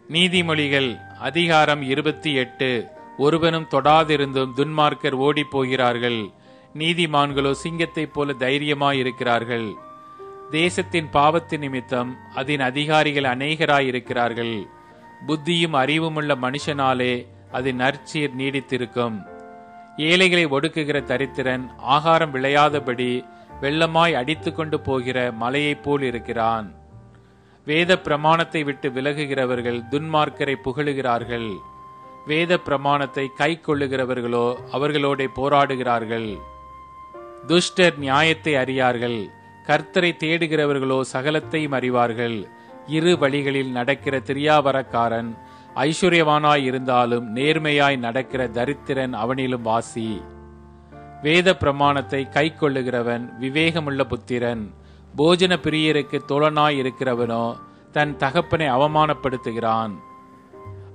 நீதிமொழிகள் அதிகாரம் 28. ஒருவனும் தொடாதிருந்தும் துன்மார்க்கர் ஓடிப் போகிறார்கள். நீதிமான்களோ சிங்கத்தைப் போல தைரியமாயிருக்கிறார்கள். தேசத்தின் பாவத்தின் நிமித்தம் அதன் அதிகாரிகள் அநேகராயிருக்கிறார்கள். புத்தியும் அறிவுமுள்ள மனுஷனாலே அதன் நற்சீர் நீடித்திருக்கும். ஏழைகளை ஒடுக்குகிற தரித்திரன் ஆகாரம் விளையாதபடி வெள்ளமாய் அடித்து கொண்டு போகிற மலையைப் போல் இருக்கிறான். வேத பிரமாணத்தை விட்டு விலகுகிறவர்கள் துன்மார்க்கரை புகழுகிறார்கள். வேத பிரமாணத்தை கை கொள்ளுகிறவர்களோ அவர்களோட போராடுகிறார்கள். துஷ்டர் நியாயத்தை அறியார்கள். கர்த்தரை தேடுகிறவர்களோ சகலத்தையும் அறிவார்கள். இரு வழிகளில் நடக்கிற திரியாவரக்காரன் ஐஸ்வர்யவானாய் இருந்தாலும் நேர்மையாய் நடக்கிற தரித்திரன் அவனிலும் வாசி. வேத பிரமாணத்தை கை கொள்ளுகிறவன் விவேகமுள்ள புத்திரன். போஜன பிரியருக்கு தோழனாய் இருக்கிறவனோ தன் தகப்பனை அவமானப்படுத்துகிறான்.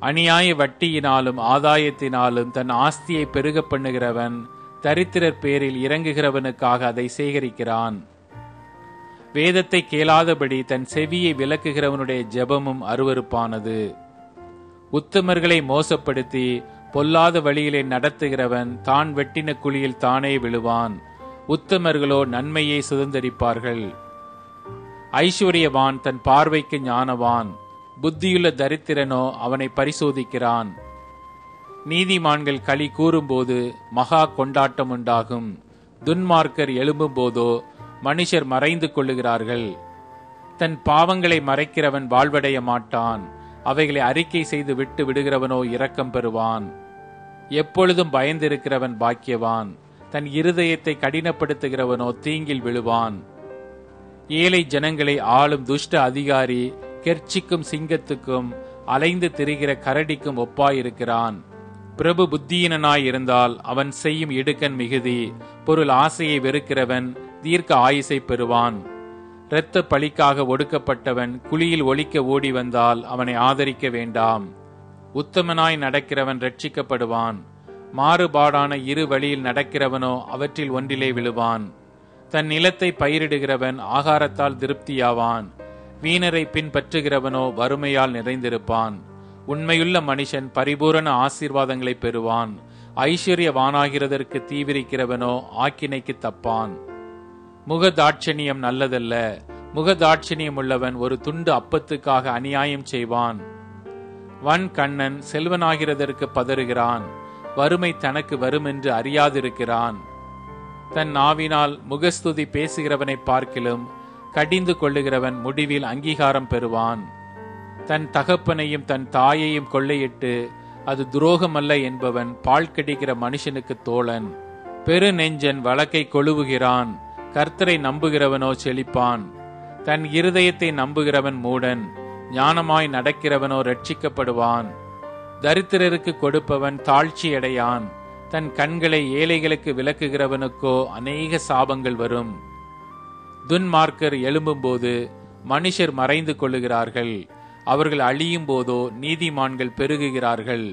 அநியாய வட்டியினாலும் ஆதாயத்தினாலும் தன் ஆஸ்தியை பெருக பண்ணுகிறவன் தரித்திரர் பேரில் இறங்குகிறவனுக்காக அதை சேகரிக்கிறான். வேதத்தை கேளாதபடி தன் செவியை விலக்குகிறவனுடைய ஜெபமும் அருவருப்பானது. உத்தமர்களை மோசப்படுத்தி பொல்லாத வழியிலே நடத்துகிறவன் தான் வெட்டின குழியில் தானே விழுவான். உத்தமர்களோ நன்மையை சுதந்தரிப்பார்கள். ஐஸ்வர்யவான் தன் பார்வைக்கு ஞானவான். புத்தியுள்ள தரித்திரனோ அவனை பரிசோதிக்கிறான். நீதிமான்கள் களி கூறும்போது மகா கொண்டாட்டம் உண்டாகும். துன்மார்க்கர் எழும்பும் போதோ மனுஷர் மறைந்து கொள்ளுகிறார்கள். தன் பாவங்களை மறைக்கிறவன் வாழ்வடைய மாட்டான். அவைகளை அறிக்கை செய்து விட்டு விடுகிறவனோ இரக்கம் பெறுவான். எப்பொழுதும் பயந்திருக்கிறவன் பாக்கியவான். தன் இருதயத்தை கடினப்படுத்துகிறவனோ தீங்கில் விழுவான். ஏழை ஜனங்களை ஆளும் துஷ்ட அதிகாரி கெர்ச்சிக்கும் சிங்கத்துக்கும் அலைந்து திரிகிற கரடிக்கும் ஒப்பாயிருக்கிறான். பிரபு புத்தியீனனாய் இருந்தால் அவன் செய்யும் இடுக்கண் மிகுதி. பொருள் ஆசையை வெறுக்கிறவன் தீர்க்க ஆயுசை பெறுவான். இரத்த பழிக்காக ஒடுக்கப்பட்டவன் குழியில் ஒளிக்க ஓடி வந்தால் அவனை ஆதரிக்க வேண்டாம். உத்தமனாய் நடக்கிறவன் ரட்சிக்கப்படுவான். மாறுபாடான இரு வழியில் நடக்கிறவனோ அவற்றில் ஒன்றிலே விழுவான். தன் நிலத்தை பயிரிடுகிறவன் ஆகாரத்தால் திருப்தியாவான். வீணரை பின்பற்றுகிறவனோ வறுமையால் நிறைந்திருப்பான். உண்மையுள்ள மனுஷன் பரிபூரண ஆசீர்வாதங்களை பெறுவான். ஐஸ்வர்யவானாகிறதற்கு தீவிரிக்கிறவனோ ஆக்கினைக்கு தப்பான். முகதாட்சணியம் நல்லதல்ல. முகதாட்சணியம் உள்ளவன் ஒரு துண்டு அப்பத்துக்காக அநியாயம் செய்வான். வன் கண்ணன் செல்வனாகிறதற்கு பதறுகிறான். வறுமை தனக்கு வரும் என்று அறியாதிருக்கிறான். தன் நாவினால் முகஸ்துதி பேசுகிறவனை பார்க்கிலும் கடிந்து கொள்ளுகிறவன் முடிவில் அங்கீகாரம் பெறுவான். தன் தகப்பனையும் தன் தாயையும் கொள்ளையிட்டு அது துரோகமல்ல என்பவன் பால் கடிக்கிற மனுஷனுக்கு தோழன். பெரு நெஞ்சன் வழக்கை கொழுவுகிறான். கர்த்தரை நம்புகிறவனோ செழிப்பான். தன் இருதயத்தை நம்புகிறவன் மூடன். ஞானமாய் நடக்கிறவனோ ரட்சிக்கப்படுவான். தரித்திரருக்கு கொடுப்பவன் தாழ்ச்சியடையான். தன் கண்களை ஏழைகளுக்கு விலக்குகிறவனுக்கோ அநேக சாபங்கள் வரும். துன்மார்க்கர் எழும்பும்போது மனுஷர் மறைந்து கொள்ளுகிறார்கள். அவர்கள் அழியும் போதோ நீதிமான்கள் பெருகுகிறார்கள்.